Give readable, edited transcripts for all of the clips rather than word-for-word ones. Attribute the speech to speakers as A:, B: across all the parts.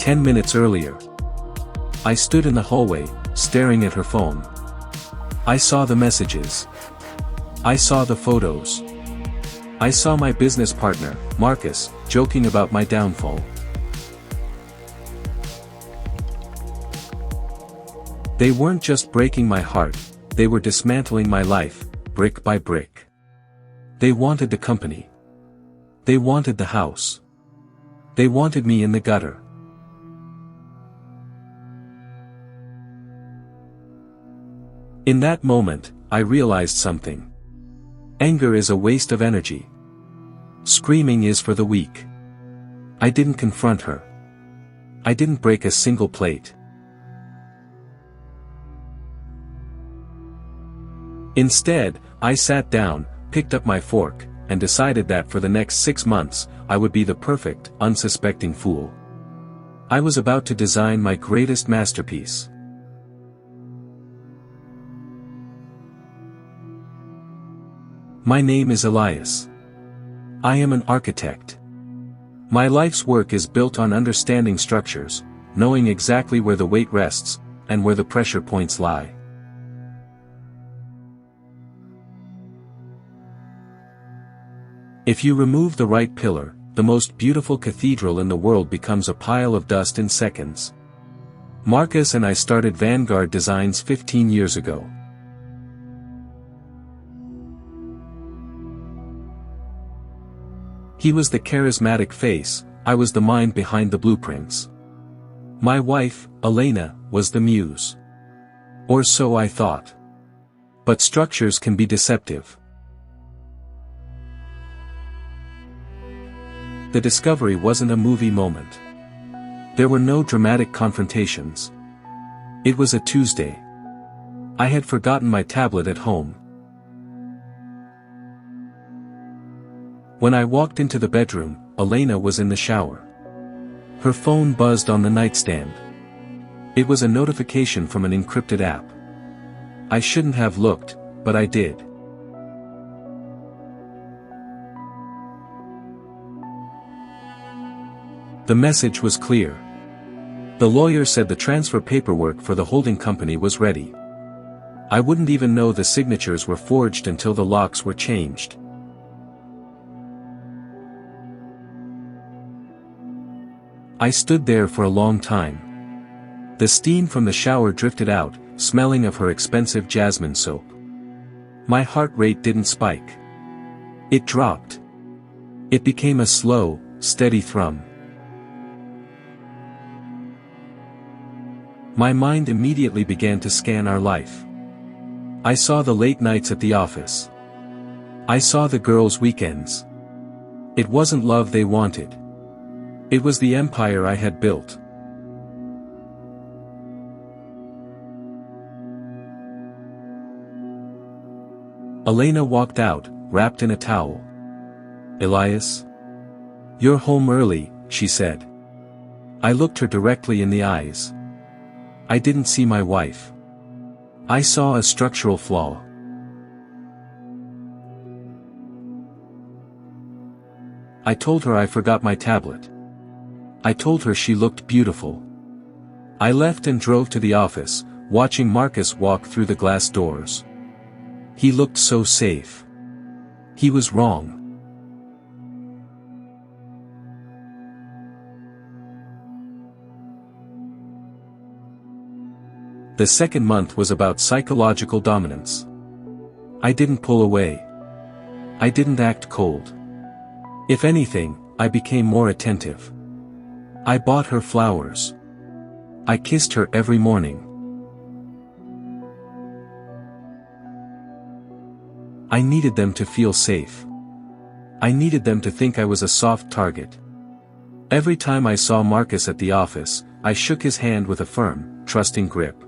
A: 10 minutes earlier. I stood in the hallway, staring at her phone. I saw the messages. I saw the photos. I saw my business partner, Marcus, joking about my downfall. They weren't just breaking my heart, they were dismantling my life, brick by brick. They wanted the company. They wanted the house. They wanted me in the gutter. In that moment, I realized something. Anger is a waste of energy. Screaming is for the weak. I didn't confront her. I didn't break a single plate. Instead, I sat down, picked up my fork, and decided that for the next 6 months, I would be the perfect, unsuspecting fool. I was about to design my greatest masterpiece. My name is Elias. I am an architect. My life's work is built on understanding structures, knowing exactly where the weight rests, and where the pressure points lie. If you remove the right pillar, the most beautiful cathedral in the world becomes a pile of dust in seconds. Marcus and I started Vanguard Designs 15 years ago. He was the charismatic face, I was the mind behind the blueprints. My wife, Elena, was the muse. Or so I thought. But structures can be deceptive. The discovery wasn't a movie moment. There were no dramatic confrontations. It was a Tuesday. I had forgotten my tablet at home. When I walked into the bedroom, Elena was in the shower. Her phone buzzed on the nightstand. It was a notification from an encrypted app. I shouldn't have looked, but I did. The message was clear. The lawyer said the transfer paperwork for the holding company was ready. I wouldn't even know the signatures were forged until the locks were changed. I stood there for a long time. The steam from the shower drifted out, smelling of her expensive jasmine soap. My heart rate didn't spike. It dropped. It became a slow, steady thrum. My mind immediately began to scan our life. I saw the late nights at the office. I saw the girls' weekends. It wasn't love they wanted. It was the empire I had built. Elena walked out, wrapped in a towel. "Elias? You're home early," she said. I looked her directly in the eyes. I didn't see my wife. I saw a structural flaw. I told her I forgot my tablet. I told her she looked beautiful. I left and drove to the office, watching Marcus walk through the glass doors. He looked so safe. He was wrong. The second month was about psychological dominance. I didn't pull away. I didn't act cold. If anything, I became more attentive. I bought her flowers. I kissed her every morning. I needed them to feel safe. I needed them to think I was a soft target. Every time I saw Marcus at the office, I shook his hand with a firm, trusting grip.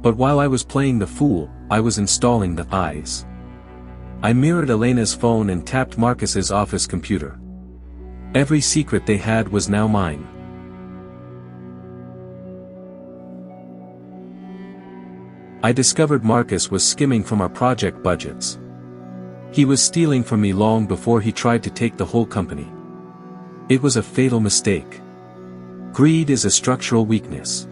A: But while I was playing the fool, I was installing the eyes. I mirrored Elena's phone and tapped Marcus's office computer. Every secret they had was now mine. I discovered Marcus was skimming from our project budgets. He was stealing from me long before he tried to take the whole company. It was a fatal mistake. Greed is a structural weakness.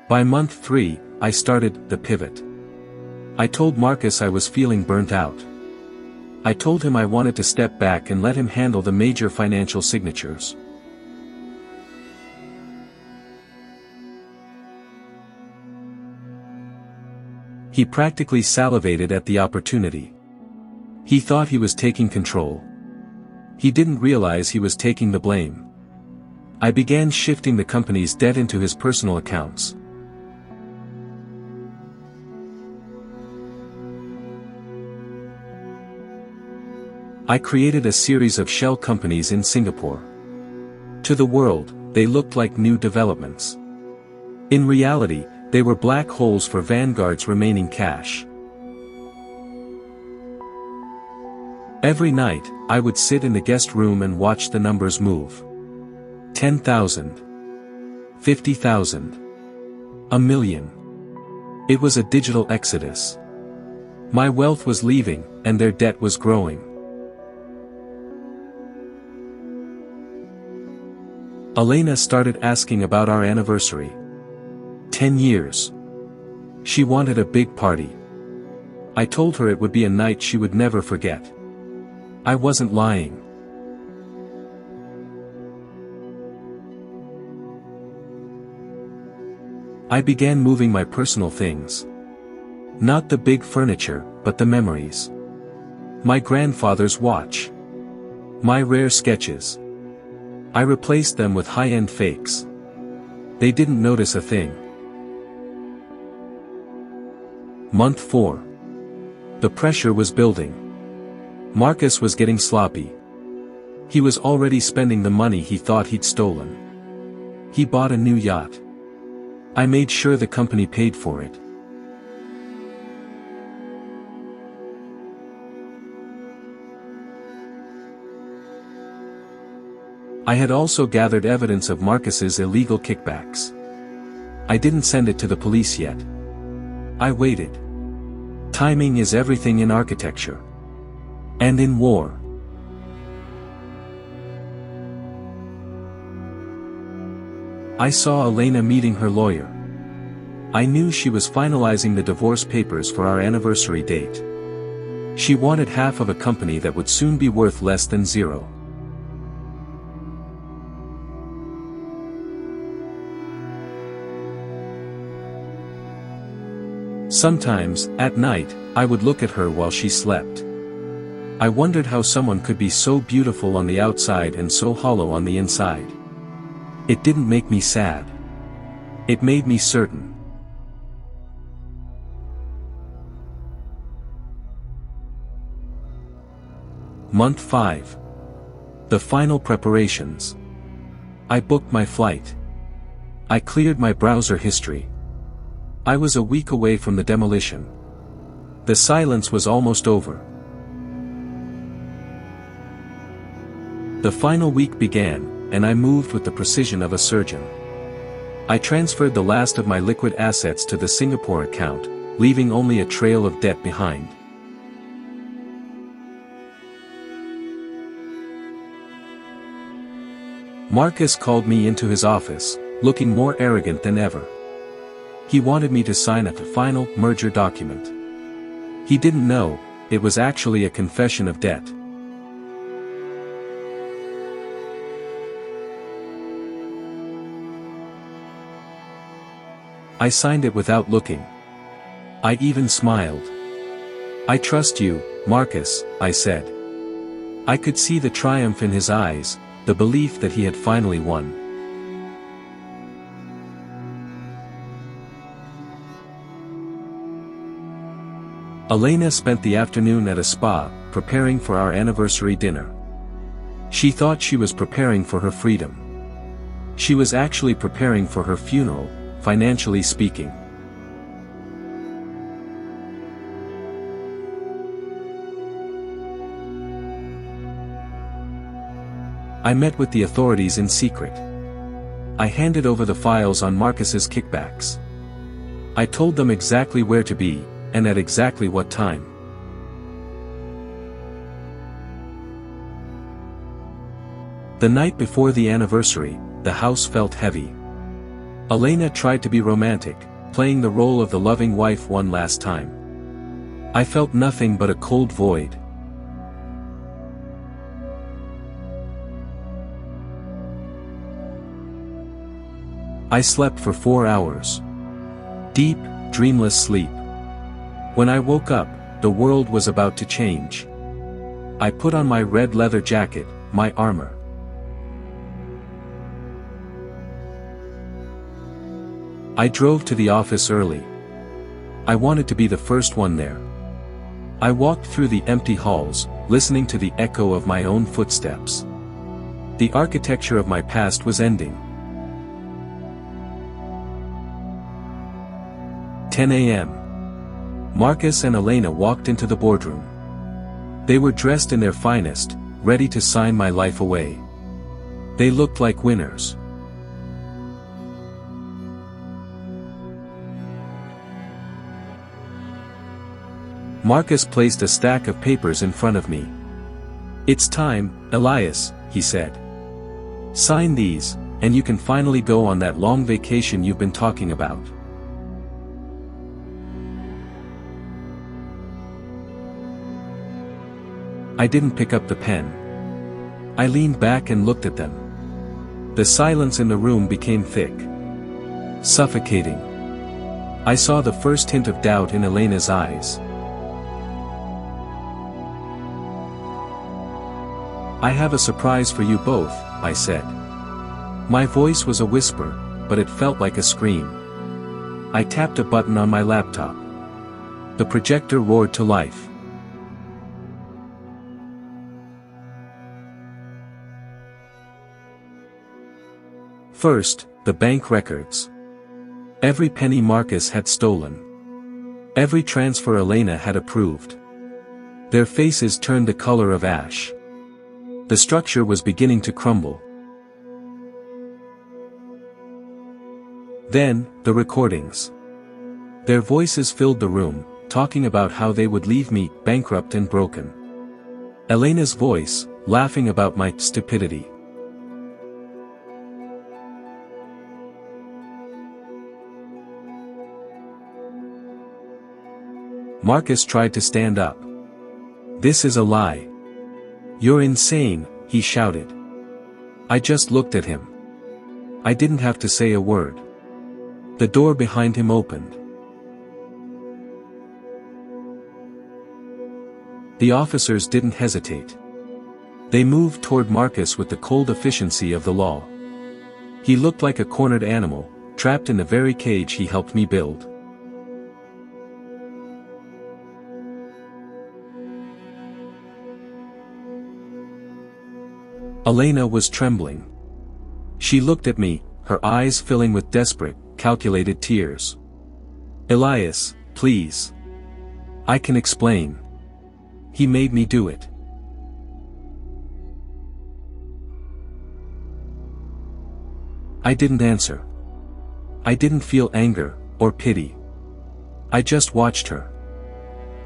A: By month 3, I started the pivot. I told Marcus I was feeling burnt out. I told him I wanted to step back and let him handle the major financial signatures. He practically salivated at the opportunity. He thought he was taking control. He didn't realize he was taking the blame. I began shifting the company's debt into his personal accounts. I created a series of shell companies in Singapore. To the world, they looked like new developments. In reality, they were black holes for Vanguard's remaining cash. Every night, I would sit in the guest room and watch the numbers move. 10,000. 50,000. 1,000,000. It was a digital exodus. My wealth was leaving, and their debt was growing. Elena started asking about our anniversary. 10 years. She wanted a big party. I told her it would be a night she would never forget. I wasn't lying. I began moving my personal things. Not the big furniture, but the memories. My grandfather's watch. My rare sketches. I replaced them with high-end fakes. They didn't notice a thing. Month 4. The pressure was building. Marcus was getting sloppy. He was already spending the money he thought he'd stolen. He bought a new yacht. I made sure the company paid for it. I had also gathered evidence of Marcus's illegal kickbacks. I didn't send it to the police yet. I waited. Timing is everything in architecture. And in war. I saw Elena meeting her lawyer. I knew she was finalizing the divorce papers for our anniversary date. She wanted half of a company that would soon be worth less than zero. Sometimes, at night, I would look at her while she slept. I wondered how someone could be so beautiful on the outside and so hollow on the inside. It didn't make me sad. It made me certain. Month 5. The final preparations. I booked my flight. I cleared my browser history. I was a week away from the demolition. The silence was almost over. The final week began, and I moved with the precision of a surgeon. I transferred the last of my liquid assets to the Singapore account, leaving only a trail of debt behind. Marcus called me into his office, looking more arrogant than ever. He wanted me to sign a final merger document. He didn't know, it was actually a confession of debt. I signed it without looking. I even smiled. "I trust you, Marcus," I said. I could see the triumph in his eyes, the belief that he had finally won. Elena spent the afternoon at a spa, preparing for our anniversary dinner. She thought she was preparing for her freedom. She was actually preparing for her funeral, financially speaking. I met with the authorities in secret. I handed over the files on Marcus's kickbacks. I told them exactly where to be, and at exactly what time. The night before the anniversary, the house felt heavy. Elena tried to be romantic, playing the role of the loving wife one last time. I felt nothing but a cold void. I slept for 4 hours. Deep, dreamless sleep. When I woke up, the world was about to change. I put on my red leather jacket, my armor. I drove to the office early. I wanted to be the first one there. I walked through the empty halls, listening to the echo of my own footsteps. The architecture of my past was ending. 10 a.m. Marcus and Elena walked into the boardroom. They were dressed in their finest, ready to sign my life away. They looked like winners. Marcus placed a stack of papers in front of me. "It's time, Elias," he said. "Sign these, and you can finally go on that long vacation you've been talking about." I didn't pick up the pen. I leaned back and looked at them. The silence in the room became thick. Suffocating. I saw the first hint of doubt in Elena's eyes. "I have a surprise for you both," I said. My voice was a whisper, but it felt like a scream. I tapped a button on my laptop. The projector roared to life. First, the bank records. Every penny Marcus had stolen. Every transfer Elena had approved. Their faces turned the color of ash. The structure was beginning to crumble. Then, the recordings. Their voices filled the room, talking about how they would leave me bankrupt and broken. Elena's voice, laughing about my stupidity. Marcus tried to stand up. "This is a lie. You're insane," he shouted. I just looked at him. I didn't have to say a word. The door behind him opened. The officers didn't hesitate. They moved toward Marcus with the cold efficiency of the law. He looked like a cornered animal, trapped in the very cage he helped me build. Elena was trembling. She looked at me, her eyes filling with desperate, calculated tears. "Elias, please. I can explain. He made me do it." I didn't answer. I didn't feel anger, or pity. I just watched her.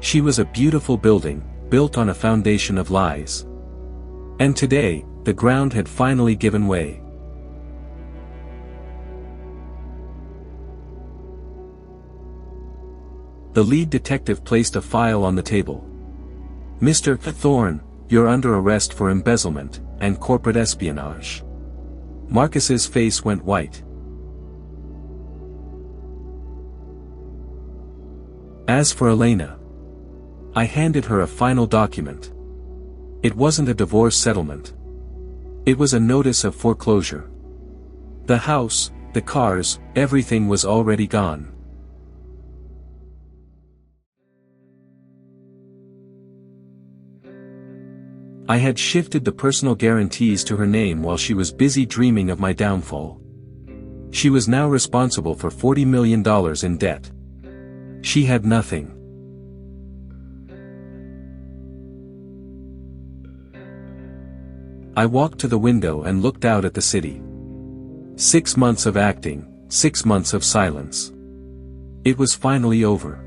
A: She was a beautiful building, built on a foundation of lies. And today, the ground had finally given way. The lead detective placed a file on the table. "Mr. Thorne, you're under arrest for embezzlement and corporate espionage." Marcus's face went white. As for Elena, I handed her a final document. It wasn't a divorce settlement. It was a notice of foreclosure. The house, the cars, everything was already gone. I had shifted the personal guarantees to her name while she was busy dreaming of my downfall. She was now responsible for $40 million in debt. She had nothing. I walked to the window and looked out at the city. 6 months of acting, 6 months of silence. It was finally over.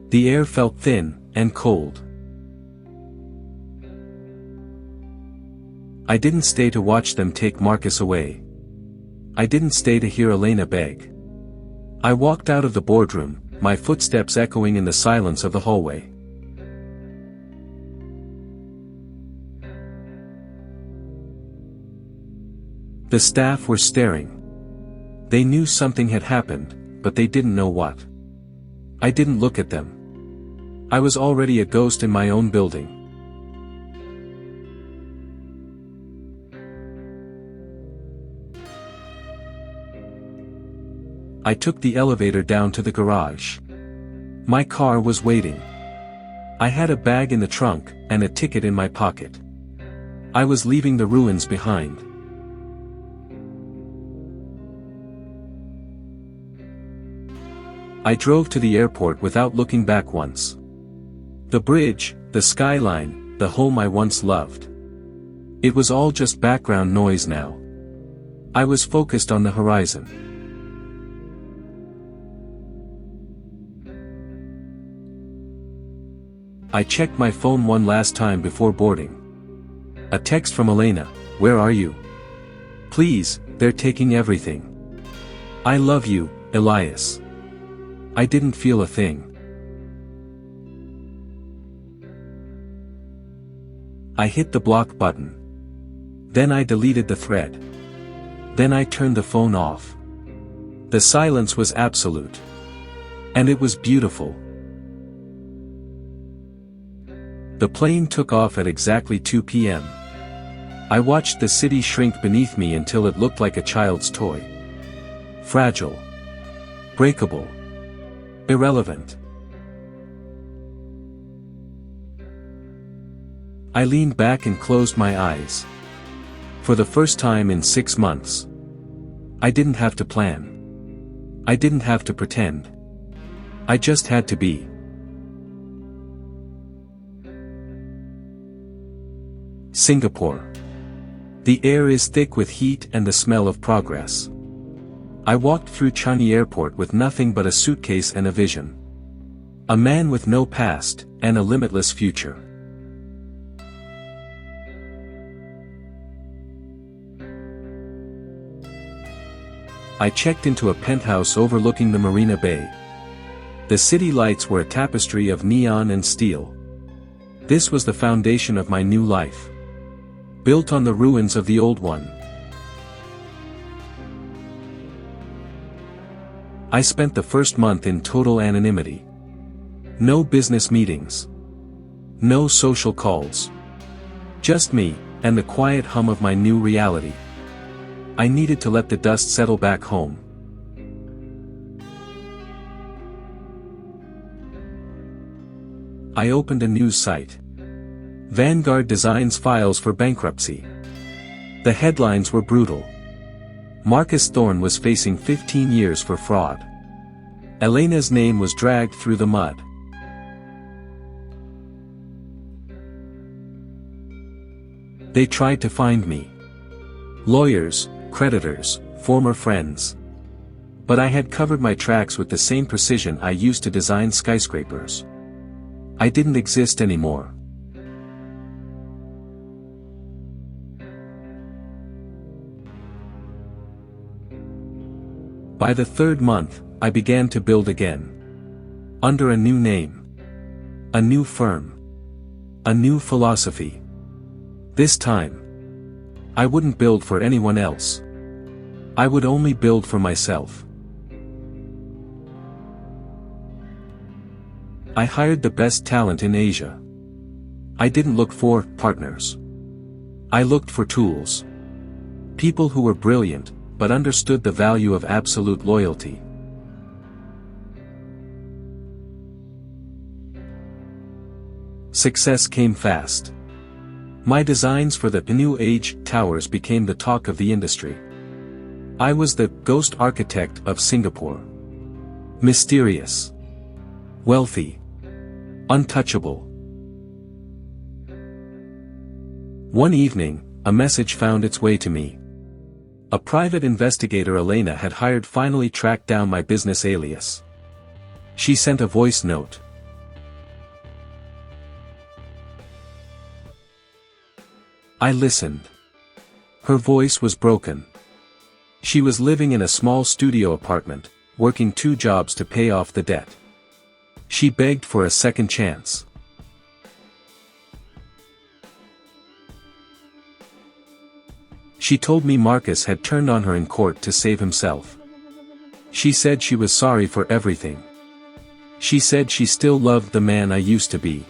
A: The air felt thin and cold. I didn't stay to watch them take Marcus away. I didn't stay to hear Elena beg. I walked out of the boardroom, my footsteps echoing in the silence of the hallway. The staff were staring. They knew something had happened, but they didn't know what. I didn't look at them. I was already a ghost in my own building. I took the elevator down to the garage. My car was waiting. I had a bag in the trunk, and a ticket in my pocket. I was leaving the ruins behind. I drove to the airport without looking back once. The bridge, the skyline, the home I once loved. It was all just background noise now. I was focused on the horizon. I checked my phone one last time before boarding. A text from Elena, "Where are you? Please, they're taking everything. I love you, Elias." I didn't feel a thing. I hit the block button. Then I deleted the thread. Then I turned the phone off. The silence was absolute. And it was beautiful. The plane took off at exactly 2 p.m. I watched the city shrink beneath me until it looked like a child's toy. Fragile. Breakable. Irrelevant. I leaned back and closed my eyes. For the first time in 6 months. I didn't have to plan. I didn't have to pretend. I just had to be. Singapore. The air is thick with heat and the smell of progress. I walked through Changi Airport with nothing but a suitcase and a vision. A man with no past, and a limitless future. I checked into a penthouse overlooking the Marina Bay. The city lights were a tapestry of neon and steel. This was the foundation of my new life. Built on the ruins of the old one. I spent the first month in total anonymity. No business meetings. No social calls. Just me, and the quiet hum of my new reality. I needed to let the dust settle back home. I opened a news site. Vanguard Designs files for bankruptcy. The headlines were brutal. Marcus Thorne was facing 15 years for fraud. Elena's name was dragged through the mud. They tried to find me. Lawyers, creditors, former friends. But I had covered my tracks with the same precision I used to design skyscrapers. I didn't exist anymore. By the 3rd month, I began to build again. Under a new name. A new firm. A new philosophy. This time, I wouldn't build for anyone else. I would only build for myself. I hired the best talent in Asia. I didn't look for partners. I looked for tools. People who were brilliant, but understood the value of absolute loyalty. Success came fast. My designs for the New Age towers became the talk of the industry. I was the ghost architect of Singapore. Mysterious. Wealthy. Untouchable. One evening, a message found its way to me. A private investigator Elena had hired finally tracked down my business alias. She sent a voice note. I listened. Her voice was broken. She was living in a small studio apartment, working 2 jobs to pay off the debt. She begged for a second chance. She told me Marcus had turned on her in court to save himself. She said she was sorry for everything. She said she still loved the man I used to be.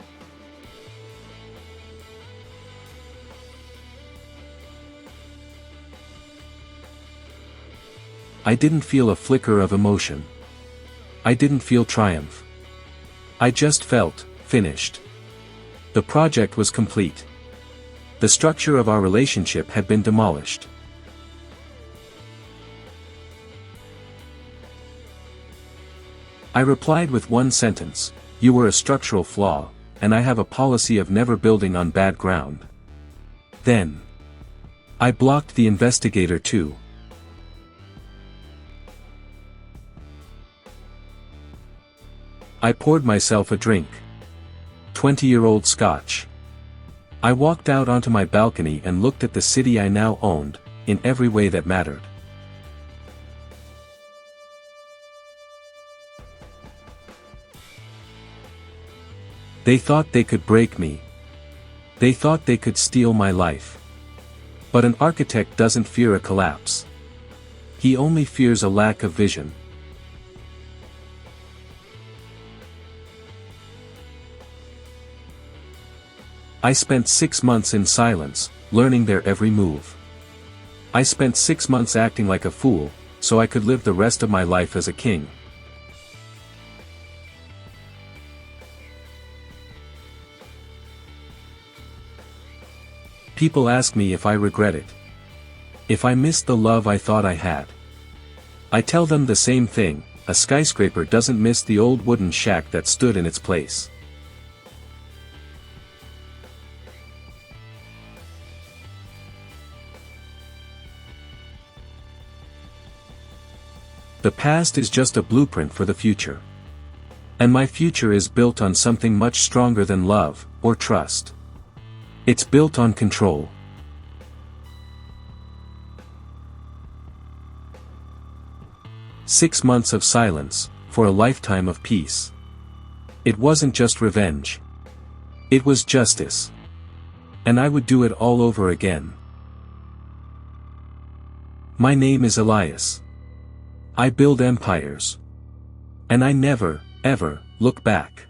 A: I didn't feel a flicker of emotion. I didn't feel triumph. I just felt finished. The project was complete. The structure of our relationship had been demolished. I replied with one sentence, "You were a structural flaw, and I have a policy of never building on bad ground." Then, I blocked the investigator too. I poured myself a drink. 20-year-old Scotch. I walked out onto my balcony and looked at the city I now owned, in every way that mattered. They thought they could break me. They thought they could steal my life. But an architect doesn't fear a collapse. He only fears a lack of vision. I spent 6 months in silence, learning their every move. I spent 6 months acting like a fool, so I could live the rest of my life as a king. People ask me if I regret it. If I missed the love I thought I had. I tell them the same thing, a skyscraper doesn't miss the old wooden shack that stood in its place. The past is just a blueprint for the future. And my future is built on something much stronger than love, or trust. It's built on control. "6 months of silence, for a lifetime of peace." It wasn't just revenge. It was justice. And I would do it all over again. My name is Elias. I build empires. And I never, ever, look back.